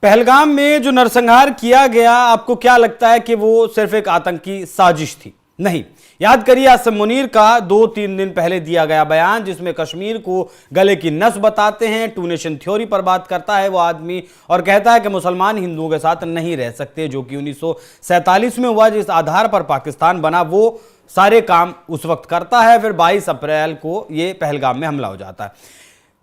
पहलगाम में जो नरसंहार किया गया, आपको क्या लगता है कि वो सिर्फ एक आतंकी साजिश थी? नहीं। याद करिए आसिम मुनीर का 2-3 दिन पहले दिया गया बयान, जिसमें कश्मीर को गले की नस बताते हैं, टू नेशन थ्योरी पर बात करता है वो आदमी और कहता है कि मुसलमान हिंदुओं के साथ नहीं रह सकते, जो कि 1947 में हुआ, जिस आधार पर पाकिस्तान बना वो सारे काम उस वक्त करता है। फिर 22 अप्रैल को ये पहलगाम में हमला हो जाता है।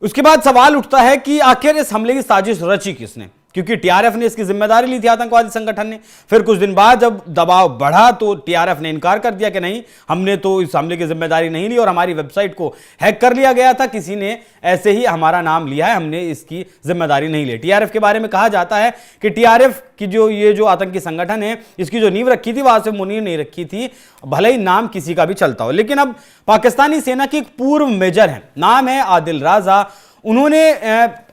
उसके बाद सवाल उठता है कि आखिर इस हमले की साजिश रची किसने, क्योंकि टीआरएफ ने इसकी जिम्मेदारी ली थी, आतंकवादी संगठन ने। फिर कुछ दिन बाद जब दबाव बढ़ा तो टीआरएफ ने इनकार कर दिया कि नहीं, हमने तो इस हमले की जिम्मेदारी नहीं ली और हमारी वेबसाइट को हैक कर लिया गया था, किसी ने ऐसे ही हमारा नाम लिया है, हमने इसकी जिम्मेदारी नहीं ली। टीआरएफ के बारे में कहा जाता है कि टीआरएफ की जो आतंकी संगठन है, इसकी जो नींव रखी थी वो आसिम मुनीर ने रखी थी, भले ही नाम किसी का भी चलता हो। लेकिन अब पाकिस्तानी सेना की एक पूर्व मेजर है, नाम है आदिल राजा, उन्होंने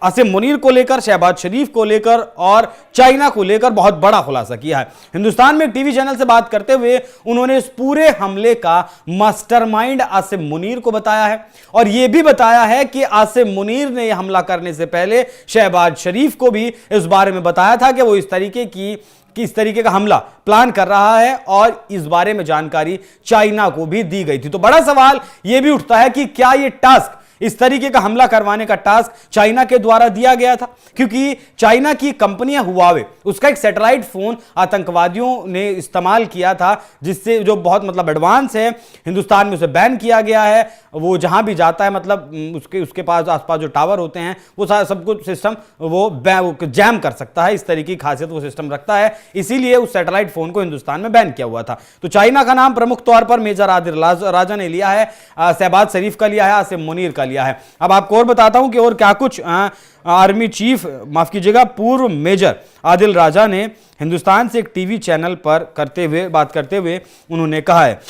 आसिम मुनीर को लेकर, शहबाज शरीफ को लेकर और चाइना को लेकर बहुत बड़ा खुलासा किया है। हिंदुस्तान में एक टीवी चैनल से बात करते हुए उन्होंने इस पूरे हमले का मास्टरमाइंड आसिम मुनीर को बताया है और यह भी बताया है कि आसिम मुनीर ने यह हमला करने से पहले शहबाज शरीफ को भी इस बारे में बताया था कि वो इस तरीके का हमला प्लान कर रहा है और इस बारे में जानकारी चाइना को भी दी गई थी। तो बड़ा सवाल यह भी उठता है कि क्या यह टास्क, इस तरीके का हमला करवाने का टास्क चाइना के द्वारा दिया गया था, क्योंकि चाइना की कंपनियां हुआवे, उसका एक सैटेलाइट फोन आतंकवादियों ने इस्तेमाल किया था, जिससे जो बहुत मतलब एडवांस है, हिंदुस्तान में उसे बैन किया गया है। वो जहां भी जाता है मतलब उसके पास आसपास जो टावर होते हैं वो सब कुछ सिस्टम वो जैम कर सकता है, इस तरीके की खासियत वो सिस्टम रखता है, इसीलिए उस सैटेलाइट फोन को हिंदुस्तान में बैन किया हुआ था। तो चाइना का नाम प्रमुख तौर पर मेजर आदिल राजा ने लिया है, शहबाज शरीफ का लिया है, आसिम मुनीर का लिया है। अब आपको और बताता हूं कि और क्या कुछ आर्मी चीफ, माफ कीजिएगा, पूर्व मेजर आदिल राजा ने हिंदुस्तान से एक टीवी चैनल पर बात करते हुए उन्होंने कहा है।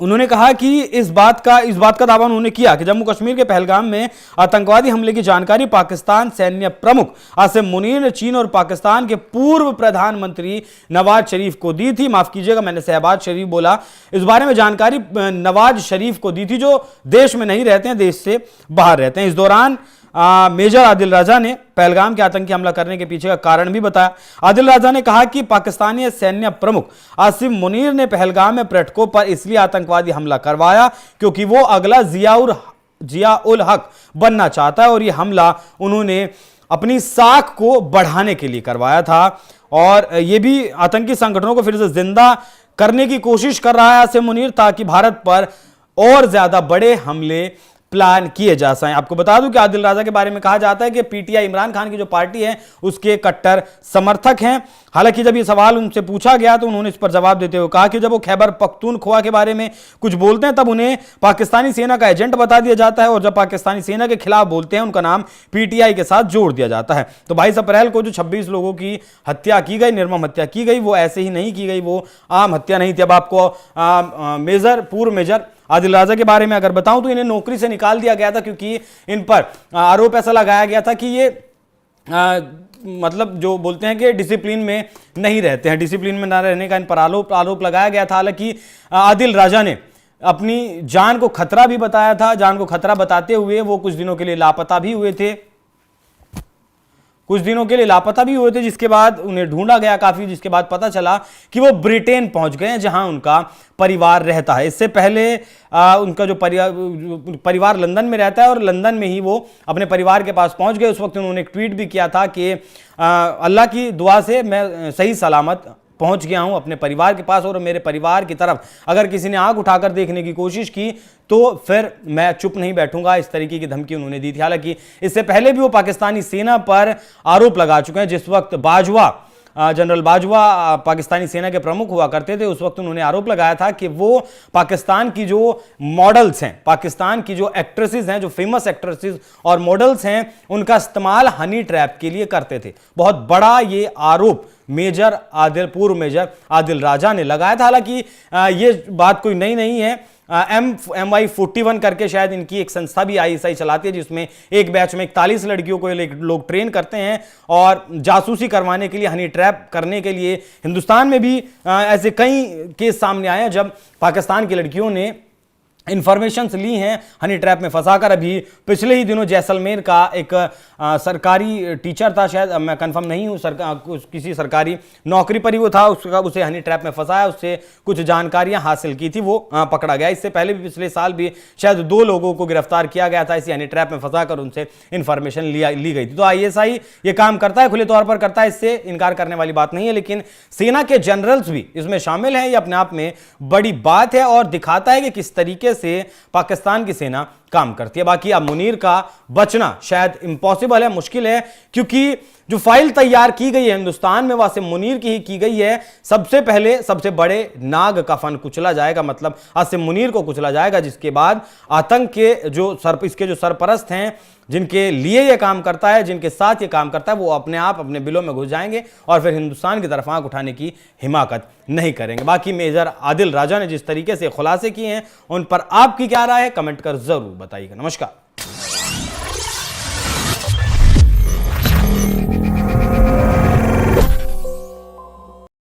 उन्होंने कहा कि इस बात का दावा उन्होंने किया कि जम्मू कश्मीर के पहलगाम में आतंकवादी हमले की जानकारी पाकिस्तान सैन्य प्रमुख आसिम मुनीर ने चीन और पाकिस्तान के पूर्व प्रधानमंत्री नवाज शरीफ को दी थी। माफ कीजिएगा, मैंने शहबाज शरीफ बोला। इस बारे में जानकारी नवाज शरीफ को दी थी, जो देश में नहीं रहते हैं, देश से बाहर रहते हैं। इस दौरान मेजर आदिल राजा ने पहलगाम के आतंकी हमला करने के पीछे का कारण भी बताया। आदिल राजा ने कहा कि पाकिस्तानी सैन्य प्रमुख आसिम मुनीर ने पहलगाम में पर्यटकों पर इसलिए आतंकवादी हमला करवाया क्योंकि वो अगला जिया उल हक बनना चाहता है और यह हमला उन्होंने अपनी साख को बढ़ाने के लिए करवाया था और यह भी आतंकी संगठनों को फिर से जिंदा करने की कोशिश कर रहा है आसिम मुनीर, ताकि भारत पर और ज्यादा बड़े हमले प्लान किए जा सकें। आपको बता दूं कि आदिल राजा के बारे में कहा जाता है कि पीटीआई, इमरान खान की जो पार्टी है, उसके कट्टर समर्थक हैं। हालांकि जब ये सवाल उनसे पूछा गया तो उन्होंने इस पर जवाब देते हुए कहा कि जब वो खैबर पख्तूनख्वा के बारे में कुछ बोलते हैं तब उन्हें पाकिस्तानी सेना का एजेंट बता दिया जाता है और जब पाकिस्तानी सेना के खिलाफ बोलते हैं उनका नाम पीटीआई के साथ जोड़ दिया जाता है। तो 22 अप्रैल को जो 26 लोगों की हत्या की गई, निर्मम हत्या की गई, वो ऐसे ही नहीं की गई, वो आम हत्या नहीं थी। अब आपको पूर्व मेजर आदिल राजा के बारे में अगर बताऊं तो इन्हें नौकरी से निकाल दिया गया था क्योंकि इन पर आरोप ऐसा लगाया गया था कि ये मतलब जो बोलते हैं कि डिसिप्लिन में नहीं रहते हैं, डिसिप्लिन में ना रहने का इन पर आरोप लगाया गया था। हालांकि आदिल राजा ने अपनी जान को खतरा भी बताया था, जान को खतरा बताते हुए वो कुछ दिनों के लिए लापता भी हुए थे, जिसके बाद उन्हें ढूंढा गया काफी, जिसके बाद पता चला कि वो ब्रिटेन पहुंच गए जहां उनका परिवार रहता है। इससे पहले उनका जो परिवार लंदन में रहता है और लंदन में ही वो अपने परिवार के पास पहुंच गए। उस वक्त उन्होंने एक ट्वीट भी किया था कि अल्लाह की दुआ से मैं सही सलामत पहुंच गया हूं अपने परिवार के पास और मेरे परिवार की तरफ अगर किसी ने आंख उठाकर देखने की कोशिश की तो फिर मैं चुप नहीं बैठूंगा, इस तरीके की धमकी उन्होंने दी थी। हालांकि इससे पहले भी वो पाकिस्तानी सेना पर आरोप लगा चुके हैं। जिस वक्त जनरल बाजवा पाकिस्तानी सेना के प्रमुख हुआ करते थे, उस वक्त उन्होंने आरोप लगाया था कि वो पाकिस्तान की जो मॉडल्स हैं, पाकिस्तान की जो एक्ट्रेसेस हैं, जो फेमस एक्ट्रेसेस और मॉडल्स हैं, उनका इस्तेमाल हनी ट्रैप के लिए करते थे। बहुत बड़ा ये आरोप पूर्व मेजर आदिल राजा ने लगाया था। हालांकि ये बात कोई नई नहीं है। MI41 करके शायद इनकी एक संस्था भी ISI चलाती है, जिसमें एक बैच में 41 लड़कियों को लोग ट्रेन करते हैं और जासूसी करवाने के लिए, हनी ट्रैप करने के लिए। हिंदुस्तान में भी ऐसे कई केस सामने आए हैं जब पाकिस्तान की लड़कियों ने इंफॉर्मेशन ली हैं हनी ट्रैप में फंसाकर। अभी पिछले ही दिनों जैसलमेर का एक सरकारी टीचर था, शायद मैं कंफर्म नहीं हूं, किसी सरकारी नौकरी पर ही वो था, उसे हनी ट्रैप में फंसाया, उससे कुछ जानकारियां हासिल की थी, वो पकड़ा गया। इससे पहले भी पिछले साल भी शायद 2 लोगों को गिरफ्तार किया गया था इसी हनी ट्रैप में फंसाकर, उनसे इंफॉर्मेशन ली गई थी। तो ISI ये काम करता है, खुले तौर पर करता है, इससे इनकार करने वाली बात नहीं है। लेकिन सेना के जनरल्स भी इसमें शामिल हैं, ये अपने आप में बड़ी बात है और दिखाता है कि किस तरीके से पाकिस्तान की सेना काम करती है। बाकी अब मुनीर का बचना शायद इम्पॉसिबल है, मुश्किल है, क्योंकि जो फाइल तैयार की गई है हिंदुस्तान में वासिम मुनीर की ही की गई है। सबसे पहले सबसे बड़े नाग का फन कुचला जाएगा, मतलब आसिम मुनीर को कुचला जाएगा, जिसके बाद आतंक के इसके जो सरपरस्त हैं, जिनके लिए यह काम करता है, जिनके साथ ये काम करता है, वो अपने आप अपने बिलों में घुस जाएंगे और फिर हिंदुस्तान की तरफ आंख उठाने की हिमाकत नहीं करेंगे। बाकी मेजर आदिल राजा ने जिस तरीके से खुलासे किए हैं, उन पर आपकी क्या राय है, कमेंट कर जरूर बताइएगा। नमस्कार।